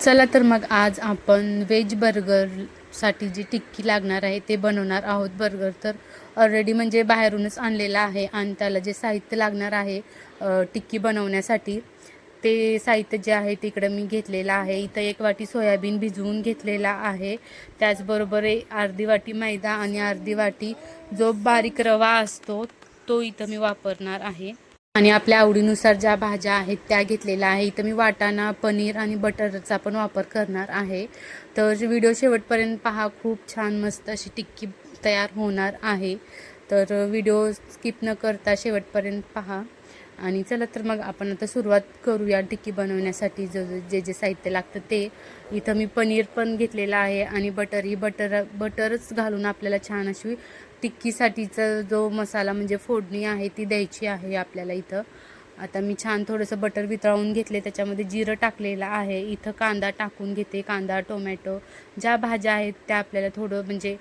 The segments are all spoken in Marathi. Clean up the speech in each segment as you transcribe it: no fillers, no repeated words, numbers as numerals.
चला तर मग आज आपण व्हेज बर्गरसाठी जी टिक्की लागणार आहे ते बनवणार आहोत. बर्गर तर ऑलरेडी म्हणजे बाहेरूनच आणलेला आहे आणि त्याला जे साहित्य लागणार आहे टिक्की बनवण्यासाठी ते साहित्य जे आहे तिकडं मी घेतलेलं आहे. इथं 1 वाटी सोयाबीन भिजवून घेतलेला आहे. त्याचबरोबर अर्धी वाटी मैदा आणि अर्धी वाटी जो बारीक रवा असतो तो इथं मी वापरणार आहे. आणि आपल्या आवडीनुसार ज्या भाज्या आहेत त्या घेतलेल्या आहे. इथं मी वाटाणा, पनीर आणि बटरचा पण वापर करणार आहे. तर व्हिडिओ शेवटपर्यंत पहा, खूप छान मस्त अशी टिक्की तयार होणार आहे. तर व्हिडिओ स्किप न करता शेवटपर्यंत पहा. आणि चला तर मग आपण आता सुरुवात करूया टिक्की बनवण्यासाठी. जे जे साहित्य लागतं ते इथं मी पनीर पण घेतलेलं आहे आणि बटरच घालून आपल्याला छान अशी टिक्कीसाठीचा जो मसाला म्हणजे फोडणी आहे ती द्यायची आहे आपल्याला. इथं आता मी छान थोडंसं बटर वितळवून घेतले, त्याच्यामध्ये जिरं टाकलेलं आहे. इथं कांदा टाकून घेते. कांदा, टोमॅटो ज्या भाज्या आहेत त्या आपल्याला थोडं म्हणजे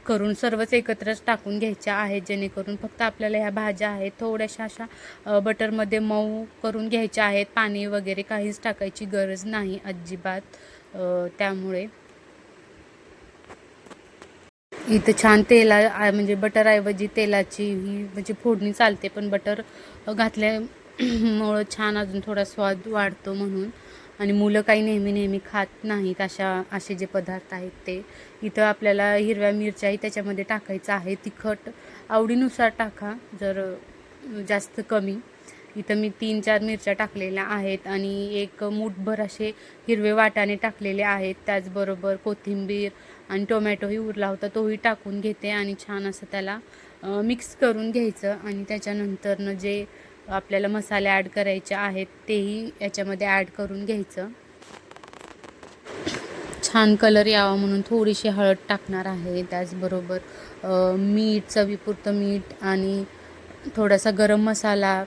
करून सर्वच एकत्रच टाकून घ्यायच्या आहेत, जेणेकरून फक्त आपल्याला ह्या भाज्या आहेत थोड्याशा अशा बटरमध्ये मऊ करून घ्यायच्या आहेत. पाणी वगैरे काहीच टाकायची गरज नाही अजिबात. त्यामुळे इथं छान म्हणजे बटरऐवजी तेलाची ही म्हणजे फोडणी चालते, पण बटर घातल्यामुळं छान अजून थोडा स्वाद वाढतो म्हणून. आणि मुलं काही नेहमी खात नाहीत असे जे पदार्थ आहेत ते. इथं आपल्याला हिरव्या मिरच्याही त्याच्यामध्ये टाकायचं आहे. तिखट आवडीनुसार टाका, जर जास्त कमी. इथं मी 3-4 मिरच्या टाकलेल्या आहेत आणि एक मूठभर असे हिरवे वाटाणे टाकलेले आहेत. त्याचबरोबर कोथिंबीर आणि टोमॅटोही उरला होता तोही टाकून घेते आणि छान असं त्याला मिक्स करून घ्यायचं. आणि त्याच्यानंतरनं जे आपल्याला मसाले ॲड करायचे आहेत तेही याच्यामध्ये ॲड करून घ्यायचं. छान कलर यावा म्हणून थोडीशी हळद टाकणार आहे. त्याचबरोबर मीठ, चवीपुरतं मीठ आणि थोडासा गरम मसाला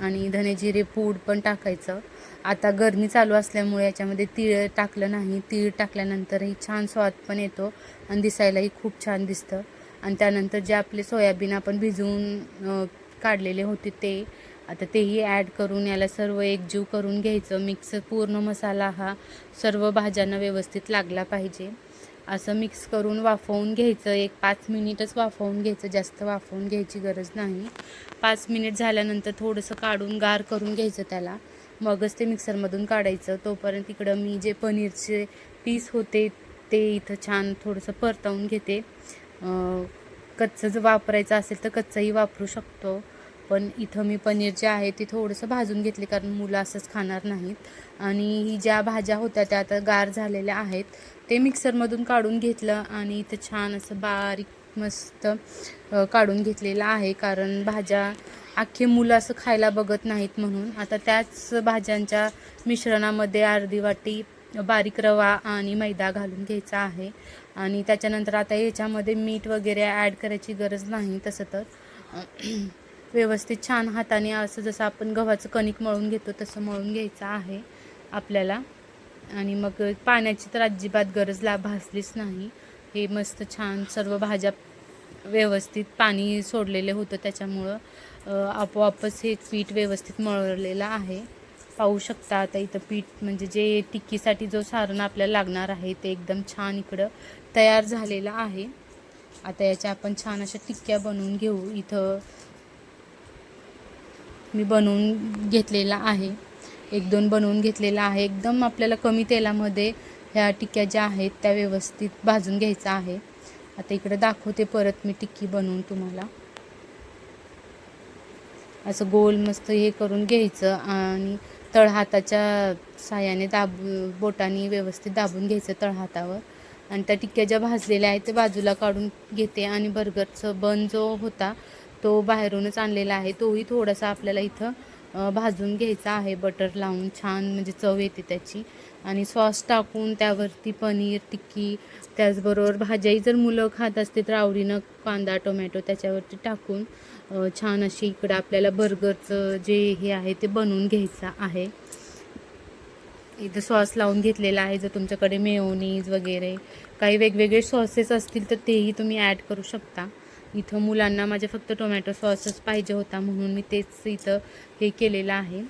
आणि धने जिरे पूड पण टाकायचं. आता गरमी चालू असल्यामुळे याच्यामध्ये तीळ टाकलं नाही. तीळ टाकल्यानंतरही छान स्वाद पण येतो आणि दिसायलाही खूप छान दिसतं. आणि त्यानंतर जे आपले सोयाबीन आपण भिजवून काढलेले होते ते आता तेही ॲड करून याला सर्व एकजीव करून घ्यायचं. मिक्स पूर्ण मसाला हा सर्व भाज्यांना व्यवस्थित लागला पाहिजे असं मिक्स करून वाफवून घ्यायचं. 5 मिनिटच वाफवून घ्यायचं, जास्त वाफवून घ्यायची गरज नाही. 5 मिनिट झाल्यानंतर थोडंसं काढून गार करून घ्यायचं त्याला, मगच ते मिक्सरमधून काढायचं. तोपर्यंत इकडं मी जे पनीरचे पीस होते ते इथं छान थोडंसं परतवून घेते. कच्चं जर वापरायचं असेल तर कच्चंही वापरू शकतो, पण इथं मी पनीर जे आहे ते थोडंसं भाजून घेतले, कारण मुलं असंच खाणार नाहीत. आणि ही ज्या भाज्या होत्या त्या आता गार झालेल्या आहेत, ते मिक्सरमधून काढून घेतलं आणि इथं छान असं बारीक मस्त काढून घेतलेलं आहे, कारण भाज्या अख्खे मुलं असं खायला बघत नाहीत म्हणून. आता त्याच भाज्यांच्या मिश्रणामध्ये अर्धी वाटी बारीक रवा आणि मैदा घालून घ्यायचा आहे. आणि त्याच्यानंतर आता याच्यामध्ये मीठ वगैरे ॲड करायची गरज नाही. तसं तर व्यवस्थित छान हाताने असं जसं आपण गव्हाचं कणिक मळून घेतो तसं मळून घ्यायचं आहे आपल्याला. आणि मग पाण्याची तर अजिबात गरज भासलीच नाही. हे मस्त छान सर्व भाज्या व्यवस्थित पाणी सोडलेले होतं, त्याच्यामुळं आपोआपच हे पीठ व्यवस्थित मळलेलं आहे. पाहू शकता आता इथं पीठ म्हणजे जे टिक्कीसाठी जो सारण आपल्याला लागणार आहे ते एकदम छान इकडं तयार झालेलं आहे. आता याच्या आपण छान अशा टिक्क्या बनवून घेऊ. इथं मी बनवून घेतलेला आहे, 1-2 बनवून घेतलेला आहे. एकदम आपल्याला कमी तेलामध्ये ह्या टिक्क्या ज्या आहेत त्या व्यवस्थित भाजून घ्यायचा आहे. आता इकडे दाखवते परत मी टिक्की बनवून तुम्हाला. असं गोल मस्त हे करून घ्यायचं आणि तळहाताच्या साहाय्याने बोटाने व्यवस्थित दाबून घ्यायचं तळहातावर. आणि त्या टिक्क्या ज्या भाजलेल्या आहेत ते बाजूला काढून घेते. आणि बर्गरचं बन जो होता तो बाहेरूनच आणलेला आहे, तोही थोडासा आपल्याला इथं भाजून घ्यायचा आहे बटर लावून. छान म्हणजे चव येते त्याची. आणि सॉस टाकून त्यावरती पनीर टिक्की, त्याचबरोबर भाज्याही जर मुलं खात असतील तर आवडीनं कांदा, टोमॅटो त्याच्यावरती टाकून छान अशी इकडं आपल्याला बर्गरचं जे हे आहे ते बनवून घ्यायचं आहे. इथं सॉस लावून घेतलेला आहे. जर तुमच्याकडे मेयोनीज वगैरे काही वेगवेगळे सॉसेस असतील तर तेही तुम्ही ॲड करू शकता. इथं मुलांना माझ्या फक्त टोमॅटो सॉसच पाहिजे होता म्हणून मी तेच इथं हे केलेलं आहे.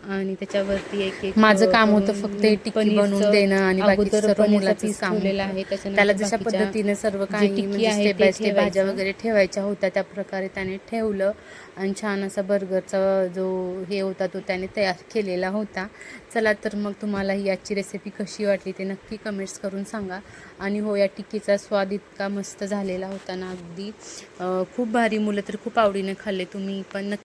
आणि त्याच्यावरती एक माझं काम होतं करून फक्त हे टिक्की पनीरचं बनवून देणं आणि बाकीचं अगोदर सर्व पनीरचा मुलाचंच पीस काम ठेवलेला होतं. आहे. त्याच्यानंतर त्याला जशा बाकीच्या पद्धतीने सर्व जे काही टिक्की म्हणजे आहे स्टेप ते बाय स्टेप भाज्या ठेवायचं. वगैरे ठेवायच्या होत्या त्या प्रकारे त्याने ठेवलं आणि छान असा बर्गरचा जो हे होता तो त्याने तयार केलेला होता. चला तर मग तुम्हाला ही आजची रेसिपी कशी वाटली ते नक्की कमेंट्स करून सांगा. आणि हो, या टिक्कीचा स्वाद इतका मस्त झालेला होता ना, अगदी खूप भारी. मुलं तर खूप आवडीने खाल्ले. तुम्ही पण नक्की